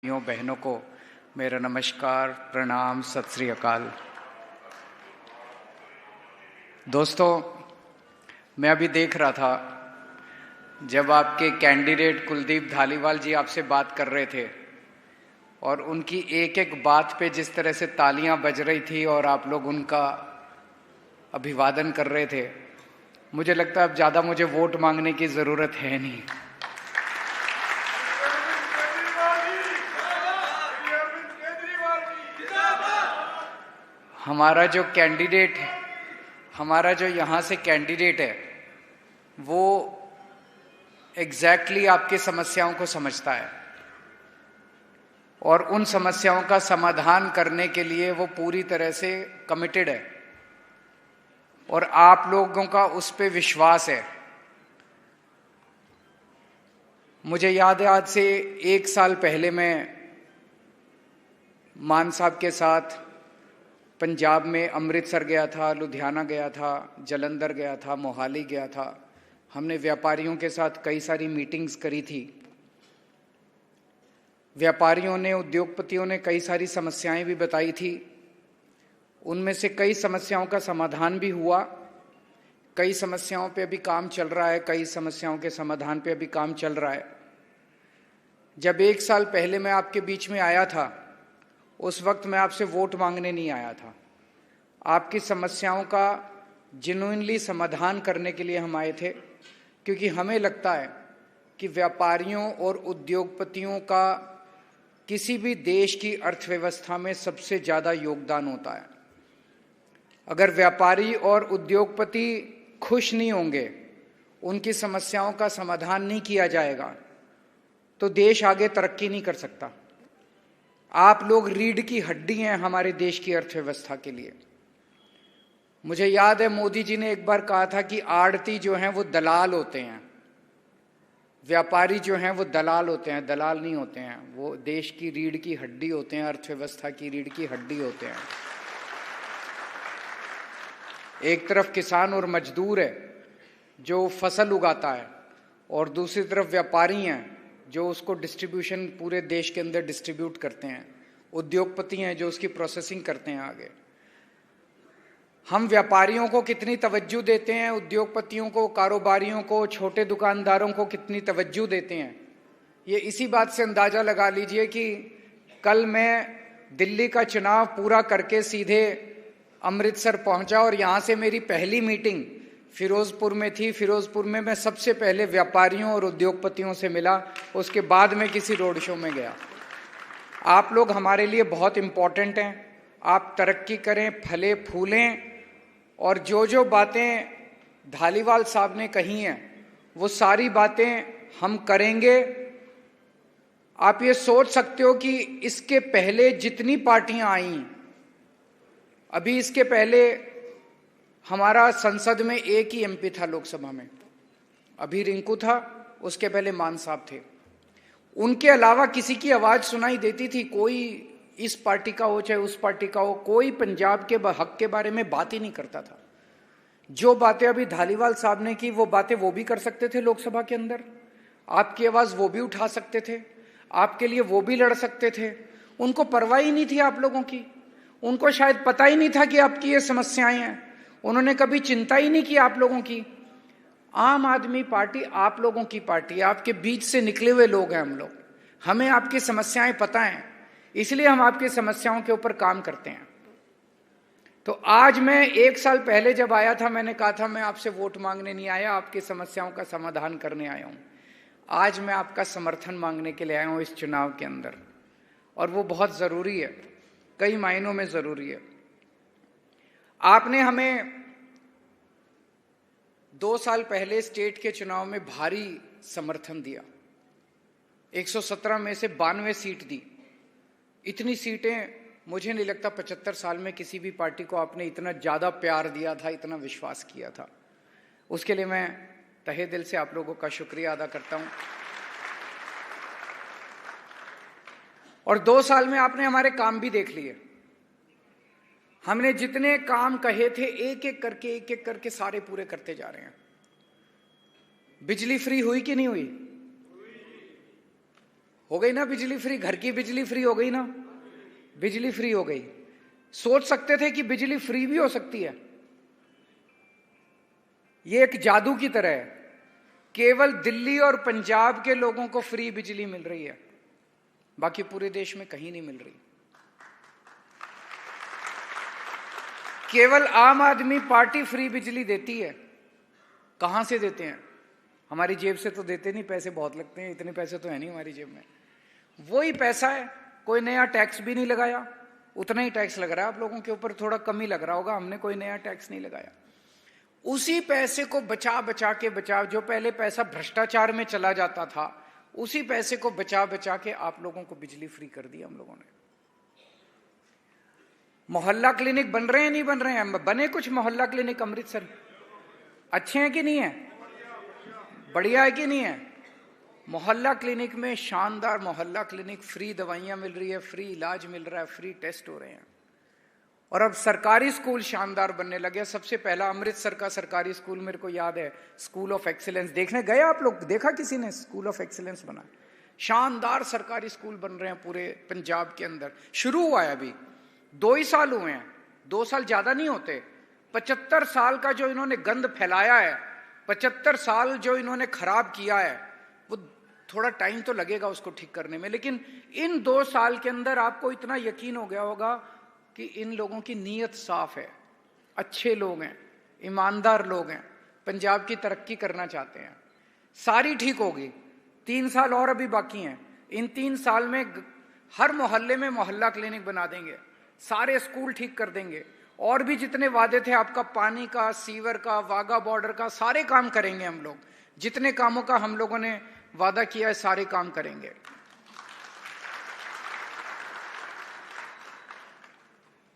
भाइयों बहनों को मेरा नमस्कार, प्रणाम, सत श्री अकाल। दोस्तों, मैं अभी देख रहा था जब आपके कैंडिडेट कुलदीप धालीवाल जी आपसे बात कर रहे थे और उनकी एक एक बात पे जिस तरह से तालियां बज रही थी और आप लोग उनका अभिवादन कर रहे थे, मुझे लगता है अब ज़्यादा मुझे वोट मांगने की ज़रूरत है नहीं। हमारा जो कैंडिडेट है, हमारा जो यहाँ से कैंडिडेट है, वो एग्जैक्टली आपकी समस्याओं को समझता है और उन समस्याओं का समाधान करने के लिए वो पूरी तरह से कमिटेड है और आप लोगों का उस पे विश्वास है। मुझे याद है, आज से 1 साल पहले मैं मान साहब के साथ पंजाब में अमृतसर गया था, लुधियाना गया था, जलंधर गया था, मोहाली गया था। हमने व्यापारियों के साथ कई सारी मीटिंग्स करी थी। व्यापारियों ने, उद्योगपतियों ने कई सारी समस्याएं भी बताई थी। उनमें से कई समस्याओं का समाधान भी हुआ, कई समस्याओं पे अभी काम चल रहा है, कई समस्याओं के समाधान पे अभी काम चल रहा है। जब 1 साल पहले मैं आपके बीच में आया था, उस वक्त मैं आपसे वोट मांगने नहीं आया था। आपकी समस्याओं का जेन्युइनली समाधान करने के लिए हम आए थे, क्योंकि हमें लगता है कि व्यापारियों और उद्योगपतियों का किसी भी देश की अर्थव्यवस्था में सबसे ज़्यादा योगदान होता है। अगर व्यापारी और उद्योगपति खुश नहीं होंगे, उनकी समस्याओं का समाधान नहीं किया जाएगा, तो देश आगे तरक्की नहीं कर सकता। आप लोग रीढ़ की हड्डी हैं हमारे देश की अर्थव्यवस्था के लिए। मुझे याद है, मोदी जी ने एक बार कहा था कि आड़ती जो हैं वो दलाल होते हैं, व्यापारी जो हैं वो दलाल होते हैं, दलाल नहीं होते हैं। वो देश की रीढ़ की हड्डी होते हैं, अर्थव्यवस्था की रीढ़ की हड्डी होते हैं। एक तरफ किसान और मजदूर है जो फसल उगाता है, और दूसरी तरफ व्यापारी हैं जो उसको डिस्ट्रीब्यूशन पूरे देश के अंदर डिस्ट्रीब्यूट करते हैं, उद्योगपति हैं जो उसकी प्रोसेसिंग करते हैं आगे। हम व्यापारियों को कितनी तवज्जो देते हैं, उद्योगपतियों को, कारोबारियों को, छोटे दुकानदारों को कितनी तवज्जो देते हैं, ये इसी बात से अंदाजा लगा लीजिए कि कल मैं दिल्ली का चुनाव पूरा करके सीधे अमृतसर पहुंचा और यहाँ से मेरी पहली मीटिंग फिरोजपुर में थी। फिरोजपुर में मैं सबसे पहले व्यापारियों और उद्योगपतियों से मिला, उसके बाद में किसी रोड शो में गया। आप लोग हमारे लिए बहुत इम्पोर्टेंट हैं। आप तरक्की करें, फले फूलें, और जो जो बातें धालीवाल साहब ने कही हैं वो सारी बातें हम करेंगे। आप ये सोच सकते हो कि इसके पहले जितनी पार्टियां आईं, अभी इसके पहले हमारा संसद में एक ही एमपी था लोकसभा में, अभी रिंकू था, उसके पहले मान साहब थे। उनके अलावा किसी की आवाज सुनाई देती थी? कोई इस पार्टी का हो चाहे उस पार्टी का हो, कोई पंजाब के हक के बारे में बात ही नहीं करता था। जो बातें अभी धालीवाल साहब ने की, वो बातें वो भी कर सकते थे लोकसभा के अंदर। आपकी आवाज वो भी उठा सकते थे, आपके लिए वो भी लड़ सकते थे। उनको परवाह ही नहीं थी आप लोगों की। उनको शायद पता ही नहीं था कि आपकी ये समस्याएं हैं। उन्होंने कभी चिंता ही नहीं की आप लोगों की। आम आदमी पार्टी आप लोगों की पार्टी है, आपके बीच से निकले हुए लोग हैं हम लोग। हमें आपकी समस्याएं पता हैं, इसलिए हम आपकी समस्याओं के ऊपर काम करते हैं। तो आज मैं 1 साल पहले जब आया था, मैंने कहा था मैं आपसे वोट मांगने नहीं आया, आपकी समस्याओं का समाधान करने आया हूं। आज मैं आपका समर्थन मांगने के लिए आया हूं इस चुनाव के अंदर, और वो बहुत जरूरी है, कई मायनों में जरूरी है। आपने हमें 2 साल पहले स्टेट के चुनाव में भारी समर्थन दिया, 117 में से 92 सीट दी। इतनी सीटें मुझे नहीं लगता 75 साल में किसी भी पार्टी को आपने इतना ज्यादा प्यार दिया था, इतना विश्वास किया था। उसके लिए मैं तहे दिल से आप लोगों का शुक्रिया अदा करता हूं। और 2 साल में आपने हमारे काम भी देख लिए। हमने जितने काम कहे थे, एक एक करके सारे पूरे करते जा रहे हैं। बिजली फ्री हुई कि नहीं हुई? हो गई ना बिजली फ्री, घर की बिजली फ्री हो गई ना, बिजली फ्री हो गई। सोच सकते थे कि बिजली फ्री भी हो सकती है? ये एक जादू की तरह है। केवल दिल्ली और पंजाब के लोगों को फ्री बिजली मिल रही है, बाकी पूरे देश में कहीं नहीं मिल रही। केवल आम आदमी पार्टी फ्री बिजली देती है। कहां से देते हैं? हमारी जेब से तो देते नहीं, पैसे बहुत लगते हैं, इतने पैसे तो है नहीं हमारी जेब में। वही पैसा है, कोई नया टैक्स भी नहीं लगाया, उतना ही टैक्स लग रहा है आप लोगों के ऊपर, थोड़ा कम ही लग रहा होगा, हमने कोई नया टैक्स नहीं लगाया। उसी पैसे को बचा बचा के जो पहले पैसा भ्रष्टाचार में चला जाता था, उसी पैसे को बचा बचा के आप लोगों को बिजली फ्री कर दी हम लोगों ने। मोहल्ला क्लिनिक बन रहे हैं नहीं बन रहे हैं? बने कुछ मोहल्ला क्लिनिक अमृतसर, अच्छे हैं कि नहीं है? बढ़िया है कि नहीं है? मोहल्ला क्लिनिक में शानदार मोहल्ला क्लिनिक, फ्री दवाइयां मिल रही है, फ्री इलाज मिल रहा है, फ्री टेस्ट हो रहे हैं। और अब सरकारी स्कूल शानदार बनने लगे। सबसे पहला अमृतसर का सरकारी स्कूल मेरे को याद है, स्कूल ऑफ एक्सीलेंस। देखने गए आप लोग? देखा किसी ने? स्कूल ऑफ एक्सीलेंस बना, शानदार सरकारी स्कूल बन रहे हैं पूरे पंजाब के अंदर। शुरू हुआ है अभी, 2 ही साल हुए हैं, 2 साल ज्यादा नहीं होते। 75 साल का जो इन्होंने गंद फैलाया है, 75 साल जो इन्होंने खराब किया है, वो थोड़ा टाइम तो लगेगा उसको ठीक करने में, लेकिन इन 2 साल के अंदर आपको इतना यकीन हो गया होगा कि इन लोगों की नीयत साफ है, अच्छे लोग हैं, ईमानदार लोग हैं, पंजाब की तरक्की करना चाहते हैं। सारी ठीक होगी। 3 साल और अभी बाकी हैं। इन 3 साल में हर मोहल्ले में मोहल्ला क्लिनिक बना देंगे, सारे स्कूल ठीक कर देंगे, और भी जितने वादे थे आपका, पानी का, सीवर का, वाघा बॉर्डर का, सारे काम करेंगे हम लोग। जितने कामों का हम लोगों ने वादा किया है, सारे काम करेंगे।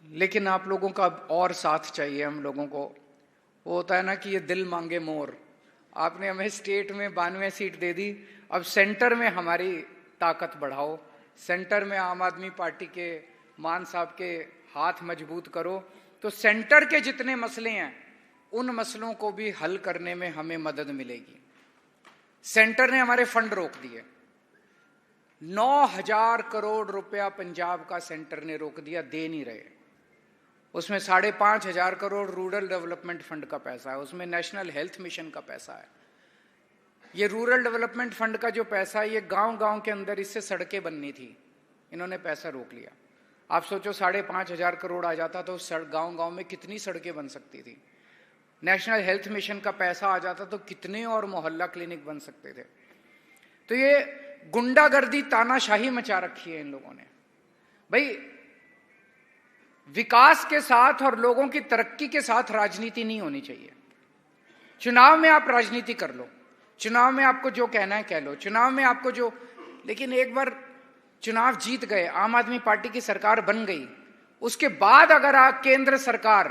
लेकिन आप लोगों का और साथ चाहिए हम लोगों को। वो होता है ना कि ये दिल मांगे मोर। आपने हमें स्टेट में 92 सीट दे दी, अब सेंटर में हमारी ताकत बढ़ाओ, सेंटर में आम आदमी पार्टी के मान साहब के हाथ मजबूत करो, तो सेंटर के जितने मसले हैं उन मसलों को भी हल करने में हमें मदद मिलेगी। सेंटर ने हमारे फंड रोक दिए, 9,000 करोड़ रुपया पंजाब का सेंटर ने रोक दिया, दे नहीं रहे। उसमें 5,500 करोड़ रूरल डेवलपमेंट फंड का पैसा है, उसमें नेशनल हेल्थ मिशन का पैसा है। ये रूरल डेवलपमेंट फंड का जो पैसा है, ये गांव गांव के अंदर इससे सड़कें बननी थी, इन्होंने पैसा रोक लिया। आप सोचो 5,500 करोड़ आ जाता तो गांव गांव में कितनी सड़कें बन सकती थी। नेशनल हेल्थ मिशन का पैसा आ जाता तो कितने और मोहल्ला क्लिनिक बन सकते थे। तो ये गुंडागर्दी, तानाशाही मचा रखी है इन लोगों ने। भाई, विकास के साथ और लोगों की तरक्की के साथ राजनीति नहीं होनी चाहिए। चुनाव में आप राजनीति कर लो, चुनाव में आपको जो कहना है कह लो, चुनाव में आपको जो, लेकिन एक बार चुनाव जीत गए, आम आदमी पार्टी की सरकार बन गई, उसके बाद अगर केंद्र सरकार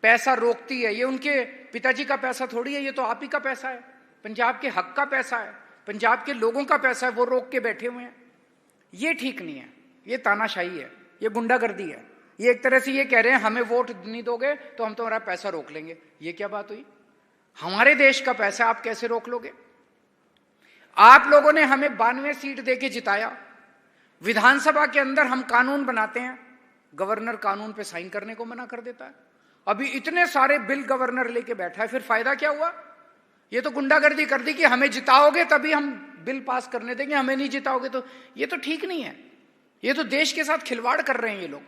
पैसा रोकती है, ये उनके पिताजी का पैसा थोड़ी है, ये तो आप ही का पैसा है, पंजाब के हक का पैसा है, पंजाब के लोगों का पैसा है, वो रोक के बैठे हुए हैं। ये ठीक नहीं है, ये तानाशाही है, ये गुंडागर्दी है। ये एक तरह से ये कह रहे हैं हमें वोट नहीं दोगे तो हम तुम्हारा पैसा रोक लेंगे। ये क्या बात हुई? हमारे देश का पैसा आप कैसे रोक लोगे? आप लोगों ने हमें 92 सीट देके जिताया। विधानसभा के अंदर हम कानून बनाते हैं, गवर्नर कानून पे साइन करने को मना कर देता है। अभी इतने सारे बिल गवर्नर लेके बैठा है, फिर फायदा क्या हुआ? ये तो गुंडागर्दी कर दी कि हमें जिताओगे तभी हम बिल पास करने देंगे, हमें नहीं जिताओगे तो। ये तो ठीक नहीं है। ये तो देश के साथ खिलवाड़ कर रहे हैं ये लोग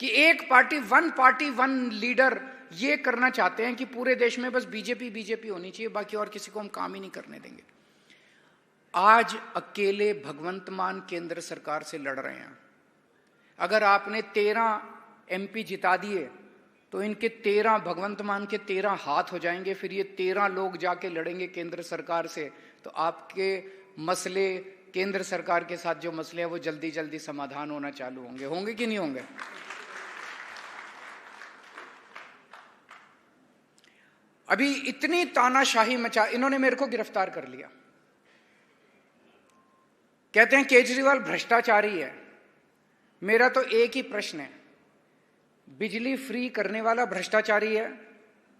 कि एक पार्टी वन लीडर। ये करना चाहते हैं कि पूरे देश में बस बीजेपी होनी चाहिए, बाकी और किसी को हम काम ही नहीं करने देंगे। आज अकेले भगवंत मान केंद्र सरकार से लड़ रहे हैं। अगर आपने 13 MP जिता दिए तो इनके 13 भगवंत मान के 13 हाथ हो जाएंगे, फिर ये 13 लोग जाके लड़ेंगे केंद्र सरकार से, तो आपके मसले, केंद्र सरकार के साथ जो मसले हैं वो जल्दी जल्दी समाधान होना चालू होंगे कि नहीं होंगे? अभी इतनी तानाशाही मचा, इन्होंने मेरे को गिरफ्तार कर लिया, कहते हैं केजरीवाल भ्रष्टाचारी है। मेरा तो एक ही प्रश्न है, बिजली फ्री करने वाला भ्रष्टाचारी है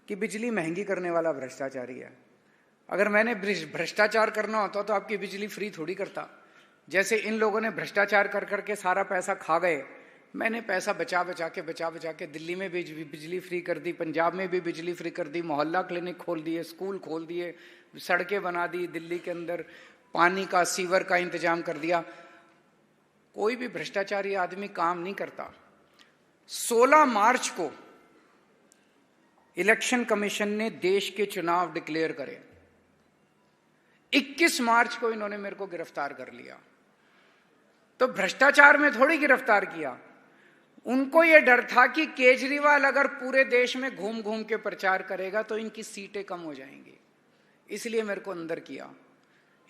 कि बिजली महंगी करने वाला भ्रष्टाचारी है? अगर मैंने भ्रष्टाचार करना होता तो आपकी बिजली फ्री थोड़ी करता। जैसे इन लोगों ने भ्रष्टाचार कर करके सारा पैसा खा गए, मैंने पैसा बचा बचा के दिल्ली में भी बिजली फ्री कर दी, पंजाब में भी बिजली फ्री कर दी, मोहल्ला क्लिनिक खोल दिए, स्कूल खोल दिए, सड़कें बना दी, दिल्ली के अंदर पानी का सीवर का इंतजाम कर दिया। कोई भी भ्रष्टाचारी आदमी काम नहीं करता। 16 मार्च को इलेक्शन कमीशन ने देश के चुनाव डिक्लेयर करे, 21 मार्च को इन्होंने मेरे को गिरफ्तार कर लिया। तो भ्रष्टाचार में थोड़ी गिरफ्तार किया, उनको यह डर था कि केजरीवाल अगर पूरे देश में घूम घूम के प्रचार करेगा तो इनकी सीटें कम हो जाएंगी, इसलिए मेरे को अंदर किया।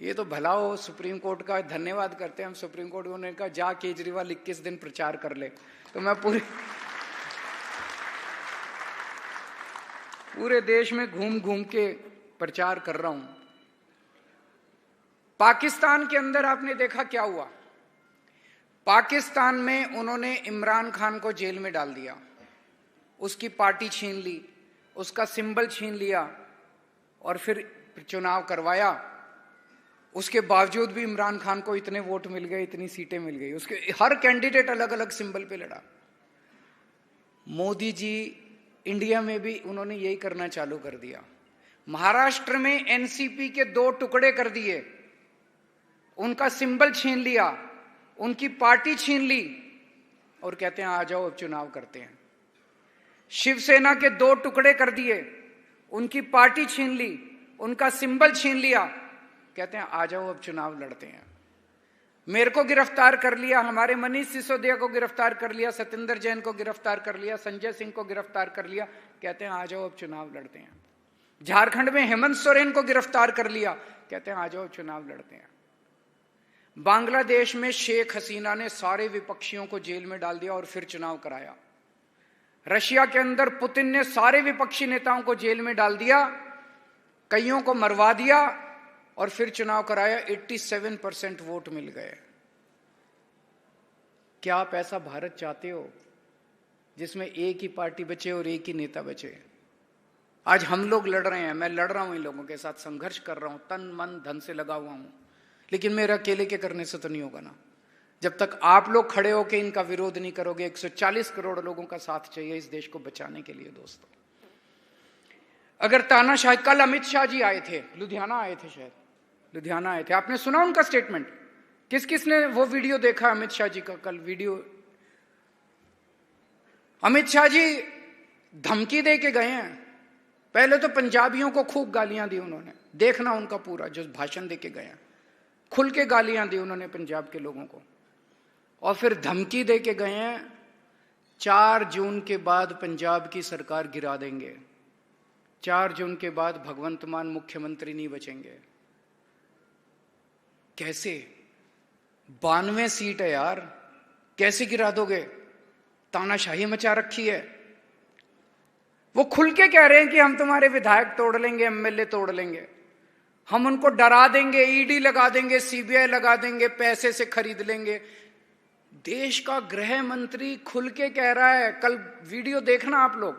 ये तो भला हो, सुप्रीम कोर्ट का धन्यवाद करते हैं हम। सुप्रीम कोर्ट ने कहा जा केजरीवाल 21 दिन प्रचार कर ले, तो मैं पूरे देश में घूम घूम के प्रचार कर रहा हूं। पाकिस्तान के अंदर आपने देखा क्या हुआ। पाकिस्तान में उन्होंने इमरान खान को जेल में डाल दिया, उसकी पार्टी छीन ली, उसका सिंबल छीन लिया और फिर चुनाव करवाया। उसके बावजूद भी इमरान खान को इतने वोट मिल गए, इतनी सीटें मिल गई, उसके हर कैंडिडेट अलग अलग सिंबल पे लड़ा। मोदी जी इंडिया में भी उन्होंने यही करना चालू कर दिया। महाराष्ट्र में एनसीपी के 2 टुकड़े कर दिए, उनका सिंबल छीन लिया, उनकी पार्टी छीन ली और कहते हैं आ जाओ अब चुनाव करते हैं। शिवसेना के 2 टुकड़े कर दिए, उनकी पार्टी छीन ली, उनका सिंबल छीन लिया, कहते हैं आ जाओ अब चुनाव लड़ते हैं। मेरे को गिरफ्तार कर लिया, हमारे मनीष सिसोदिया को गिरफ्तार कर लिया, सत्येंद्र जैन को गिरफ्तार कर लिया, संजय सिंह को गिरफ्तार कर लिया, कहते हैं आ जाओ अब चुनाव लड़ते हैं। झारखंड में हेमंत सोरेन को गिरफ्तार कर लिया, कहते हैं आ जाओ चुनाव लड़ते हैं। बांग्लादेश में शेख हसीना ने सारे विपक्षियों को जेल में डाल दिया और फिर चुनाव कराया। रशिया के अंदर पुतिन ने सारे विपक्षी नेताओं को जेल में डाल दिया, कईयों को मरवा दिया और फिर चुनाव कराया। 87% वोट मिल गए। क्या आप ऐसा भारत चाहते हो जिसमें एक ही पार्टी बचे और एक ही नेता बचे? आज हम लोग लड़ रहे हैं, मैं लड़ रहा हूं, इन लोगों के साथ संघर्ष कर रहा हूं, तन मन धन से लगा हुआ हूं, लेकिन मेरा अकेले के करने से तो नहीं होगा ना। जब तक आप लोग खड़े होकर इनका विरोध नहीं करोगे। 140 करोड़ लोगों का साथ चाहिए इस देश को बचाने के लिए। दोस्तों, अगर तानाशाही, कल अमित शाह जी आए थे, लुधियाना आए थे, शायद लुधियाना आए थे, आपने सुना उनका स्टेटमेंट? किस किसने वो वीडियो देखा अमित शाह जी का कल वीडियो? अमित शाह जी धमकी दे के गए हैं। पहले तो पंजाबियों को खूब गालियां दी उन्होंने, देखना उनका पूरा जो भाषण दे के गए हैं, खुल के गालियां दी उन्होंने पंजाब के लोगों को, और फिर धमकी दे के गए हैं 4 जून के बाद पंजाब की सरकार गिरा देंगे, 4 जून के बाद भगवंत मान मुख्यमंत्री नहीं बचेंगे। कैसे? 92 सीट है यार, कैसे गिरा दोगे? तानाशाही मचा रखी है। वो खुल के कह रहे हैं कि हम तुम्हारे विधायक तोड़ लेंगे, एमएलए तोड़ लेंगे, हम उनको डरा देंगे, ईडी लगा देंगे, सीबीआई लगा देंगे, पैसे से खरीद लेंगे। देश का गृह मंत्री खुल के कह रहा है, कल वीडियो देखना आप लोग,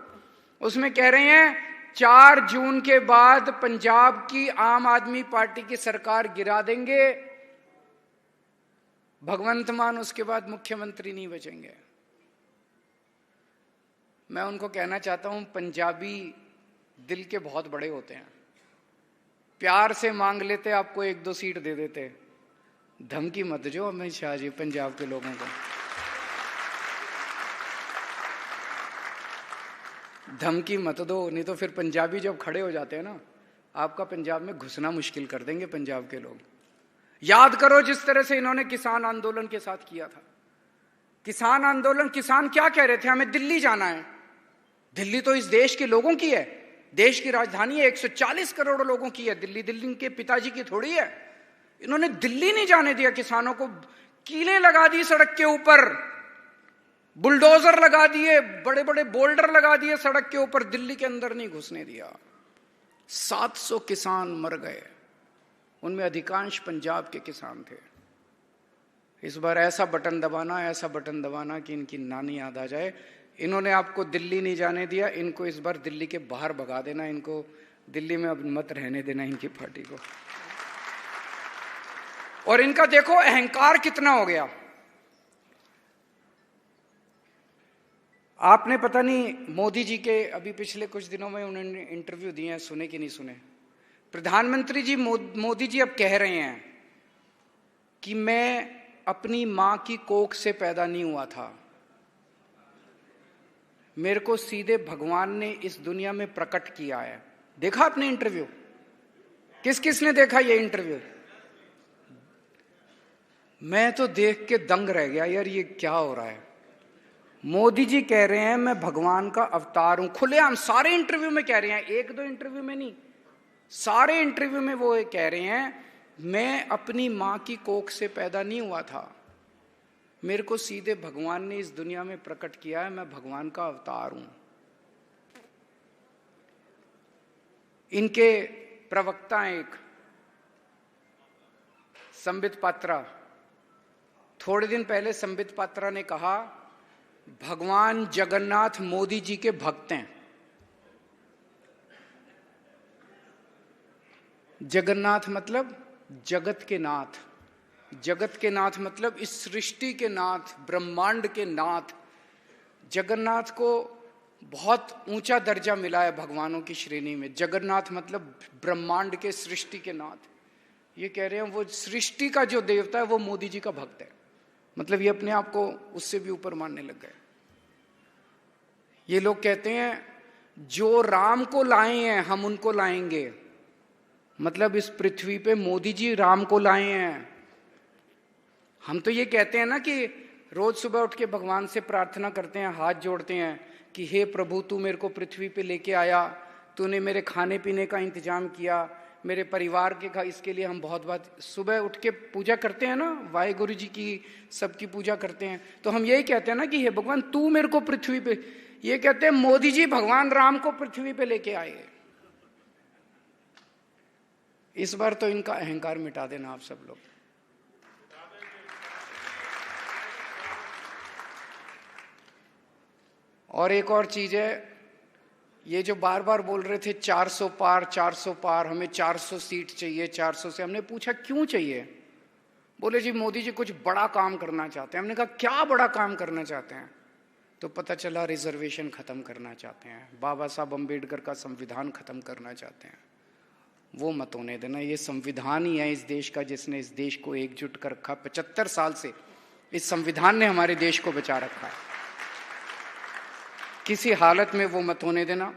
उसमें कह रहे हैं 4 जून के बाद पंजाब की आम आदमी पार्टी की सरकार गिरा देंगे, भगवंत मान उसके बाद मुख्यमंत्री नहीं बचेंगे। मैं उनको कहना चाहता हूं, पंजाबी दिल के बहुत बड़े होते हैं, प्यार से मांग लेते, आपको 1-2 सीट दे देते। धमकी मत जो अमित शाह जी पंजाब के लोगों को, धमकी मत दो, नहीं तो फिर पंजाबी जब खड़े हो जाते हैं ना, आपका पंजाब में घुसना मुश्किल कर देंगे पंजाब के लोग। याद करो जिस तरह से इन्होंने किसान आंदोलन के साथ किया था। किसान आंदोलन, किसान क्या कह रहे थे? हमें दिल्ली जाना है। दिल्ली तो इस देश के लोगों की है, देश की राजधानी है, 140 करोड़ लोगों की है दिल्ली, दिल्ली के पिताजी की थोड़ी है। इन्होंने दिल्ली नहीं जाने दिया किसानों को, कीलें लगा दी सड़क के ऊपर, बुलडोजर लगा दिए, बड़े बड़े बोल्डर लगा दिए सड़क के ऊपर, दिल्ली के अंदर नहीं घुसने दिया। 700 किसान मर गए, उनमें अधिकांश पंजाब के किसान थे। इस बार ऐसा बटन दबाना कि इनकी नानी याद आ जाए। इन्होंने आपको दिल्ली नहीं जाने दिया, इनको इस बार दिल्ली के बाहर भगा देना, इनको दिल्ली में अब मत रहने देना इनकी पार्टी को। और इनका देखो अहंकार कितना हो गया। आपने पता नहीं मोदी जी के अभी पिछले कुछ दिनों में उन्होंने इंटरव्यू दिए हैं, सुने कि नहीं सुने। प्रधानमंत्री जी मोदी जी अब कह रहे हैं कि मैं अपनी मां की कोख से पैदा नहीं हुआ था, मेरे को सीधे भगवान ने इस दुनिया में प्रकट किया है। देखा आपने इंटरव्यू? किस किस ने देखा ये इंटरव्यू? मैं तो देख के दंग रह गया, यार ये क्या हो रहा है। मोदी जी कह रहे हैं मैं भगवान का अवतार हूं, खुलेआम सारे इंटरव्यू में कह रहे हैं, एक दो इंटरव्यू में नहीं, सारे इंटरव्यू में वो कह रहे हैं मैं अपनी मां की कोख से पैदा नहीं हुआ था, मेरे को सीधे भगवान ने इस दुनिया में प्रकट किया है, मैं भगवान का अवतार हूं। इनके प्रवक्ता एक संबित पात्रा, थोड़े दिन पहले संबित पात्रा ने कहा भगवान जगन्नाथ मोदी जी के भक्त हैं। जगन्नाथ मतलब जगत के नाथ, जगत के नाथ मतलब इस सृष्टि के नाथ, ब्रह्मांड के नाथ। जगन्नाथ को बहुत ऊंचा दर्जा मिला है भगवानों की श्रेणी में। जगन्नाथ मतलब ब्रह्मांड के, सृष्टि के नाथ। ये कह रहे हैं वो सृष्टि का जो देवता है वो मोदी जी का भक्त है, मतलब ये अपने आप को उससे भी ऊपर मानने लग गए। ये लोग कहते हैं जो राम को लाए हैं हम उनको लाएंगे, मतलब इस पृथ्वी पे मोदी जी राम को लाए हैं। हम तो ये कहते हैं ना कि रोज सुबह उठ के भगवान से प्रार्थना करते हैं, हाथ जोड़ते हैं कि हे प्रभु तू मेरे को पृथ्वी पे लेके आया, तूने मेरे खाने पीने का इंतजाम किया, मेरे परिवार के इसके लिए हम बहुत बात सुबह उठ के पूजा करते हैं ना, वाहेगुरु जी की सबकी पूजा करते हैं। तो हम यही कहते हैं ना कि हे भगवान तू मेरे को पृथ्वी पे, ये कहते हैं मोदी जी भगवान राम को पृथ्वी पे लेके आए। इस बार तो इनका अहंकार मिटा देना आप सब लोग। और एक और चीज है, ये जो बार बार बोल रहे थे 400 पार 400 पार, हमें 400 सीट चाहिए, 400 से हमने पूछा क्यों चाहिए? बोले जी मोदी जी कुछ बड़ा काम करना चाहते हैं। हमने कहा क्या बड़ा काम करना चाहते हैं? तो पता चला रिजर्वेशन खत्म करना चाहते हैं, बाबा साहब अम्बेडकर का संविधान खत्म करना चाहते हैं। वो मत होने देना, ये संविधान ही है इस देश का जिसने इस देश को एकजुट कर रखा। 75 साल से इस संविधान ने हमारे देश को बचा रखा है, किसी हालत में वो मत होने देना।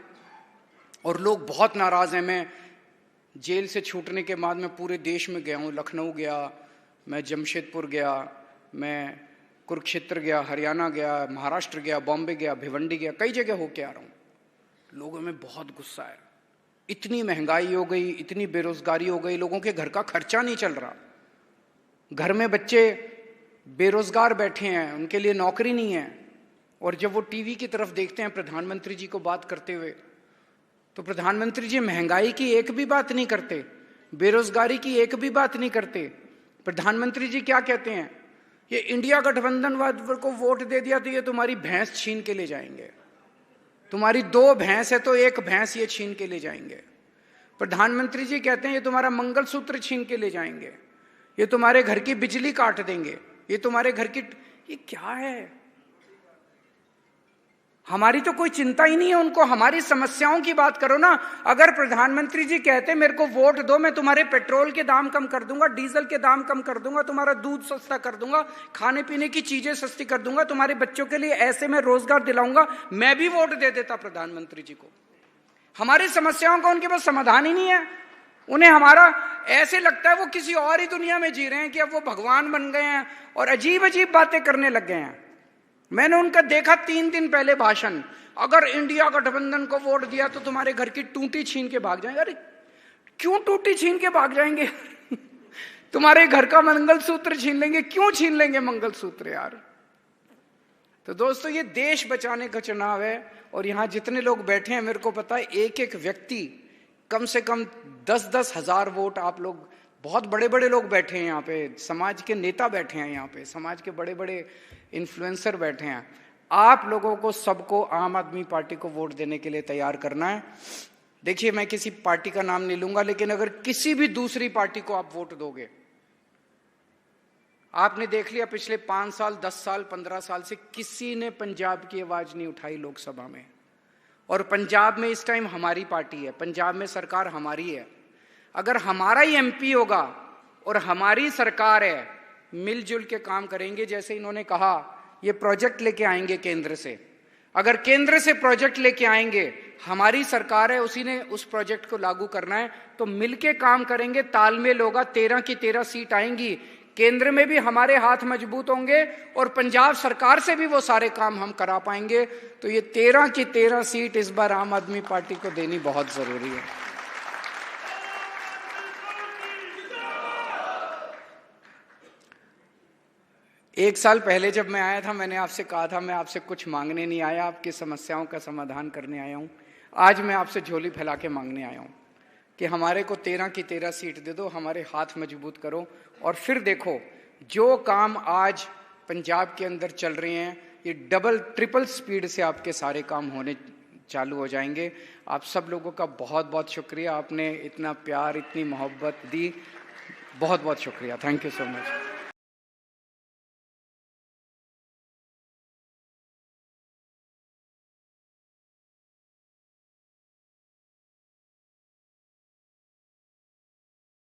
और लोग बहुत नाराज हैं। मैं जेल से छूटने के बाद मैं पूरे देश में गया हूँ, लखनऊ गया, मैं जमशेदपुर गया, मैं कुरुक्षेत्र गया, हरियाणा गया, महाराष्ट्र गया, बॉम्बे गया, भिवंडी गया, कई जगह होके आ रहा हूँ। लोगों में बहुत गुस्सा है, इतनी महंगाई हो गई, इतनी बेरोजगारी हो गई, लोगों के घर का खर्चा नहीं चल रहा, घर में बच्चे बेरोजगार बैठे हैं, उनके लिए नौकरी नहीं है। और जब वो टीवी की तरफ देखते हैं प्रधानमंत्री जी को बात करते हुए, तो प्रधानमंत्री जी महंगाई की एक भी बात नहीं करते, बेरोजगारी की एक भी बात नहीं करते। प्रधानमंत्री जी क्या कहते हैं? ये इंडिया गठबंधन को वोट दे दिया तो ये तुम्हारी भैंस छीन के ले जाएंगे, तुम्हारी 2 भैंस है तो 1 भैंस ये छीन के ले जाएंगे। प्रधानमंत्री जी कहते हैं ये तुम्हारा मंगलसूत्र छीन के ले जाएंगे, ये तुम्हारे घर की बिजली काट देंगे, ये तुम्हारे घर की, ये क्या है? हमारी तो कोई चिंता ही नहीं है उनको, हमारी समस्याओं की बात करो ना। अगर प्रधानमंत्री जी कहते मेरे को वोट दो, मैं तुम्हारे पेट्रोल के दाम कम कर दूंगा, डीजल के दाम कम कर दूंगा, तुम्हारा दूध सस्ता कर दूंगा, खाने पीने की चीजें सस्ती कर दूंगा, तुम्हारे बच्चों के लिए ऐसे मैं रोजगार दिलाऊंगा, मैं भी वोट दे देता प्रधानमंत्री जी को। हमारी समस्याओं का उनके पास समाधान ही नहीं है। उन्हें हमारा ऐसे लगता है वो किसी और ही दुनिया में जी रहे हैं कि अब वो भगवान बन गए हैं और अजीब अजीब बातें करने लग गए हैं। मैंने उनका देखा 3 दिन पहले भाषण, अगर इंडिया गठबंधन को वोट दिया तो तुम्हारे घर की टूटी छीन के भाग जाएंगे। अरे क्यों टूटी छीन के भाग जाएंगे? तुम्हारे घर का मंगलसूत्र छीन लेंगे, क्यों छीन लेंगे मंगलसूत्र यार? तो दोस्तों ये देश बचाने का चुनाव है और यहां जितने लोग बैठे हैं मेरे को पता है एक एक व्यक्ति कम से कम 10-10 हजार वोट, आप लोग बहुत बड़े बड़े लोग बैठे हैं यहाँ पे, समाज के नेता बैठे हैं यहाँ पे, समाज के बड़े बड़े इन्फ्लुएंसर बैठे हैं। आप लोगों को सबको आम आदमी पार्टी को वोट देने के लिए तैयार करना है। देखिए मैं किसी पार्टी का नाम नहीं लूंगा, लेकिन अगर किसी भी दूसरी पार्टी को आप वोट दोगे आपने देख लिया पिछले 5 साल, 10 साल, 15 साल से किसी ने पंजाब की आवाज नहीं उठाई लोकसभा में। और पंजाब में इस टाइम हमारी पार्टी है, पंजाब में सरकार हमारी है। अगर हमारा ही एमपी होगा और हमारी सरकार है, मिलजुल के काम करेंगे। जैसे इन्होंने कहा ये प्रोजेक्ट लेके आएंगे केंद्र से, अगर केंद्र से प्रोजेक्ट लेके आएंगे, हमारी सरकार है, उसी ने उस प्रोजेक्ट को लागू करना है, तो मिलके काम करेंगे, तालमेल होगा, 13 की 13 सीट आएंगी। केंद्र में भी हमारे हाथ मजबूत होंगे और पंजाब सरकार से भी वो सारे काम हम करा पाएंगे। तो ये 13 की 13 सीट इस बार आम आदमी पार्टी को देनी बहुत जरूरी है। एक साल पहले जब मैं आया था, मैंने आपसे कहा था मैं आपसे कुछ मांगने नहीं आया, आपकी समस्याओं का समाधान करने आया हूं। आज मैं आपसे झोली फैला के मांगने आया हूं कि हमारे को 13 की 13 सीट दे दो, हमारे हाथ मजबूत करो, और फिर देखो जो काम आज पंजाब के अंदर चल रहे हैं, ये डबल ट्रिपल स्पीड से आपके सारे काम होने चालू हो जाएंगे। आप सब लोगों का बहुत बहुत शुक्रिया, आपने इतना प्यार, इतनी मोहब्बत दी, बहुत बहुत शुक्रिया। Thank you so much.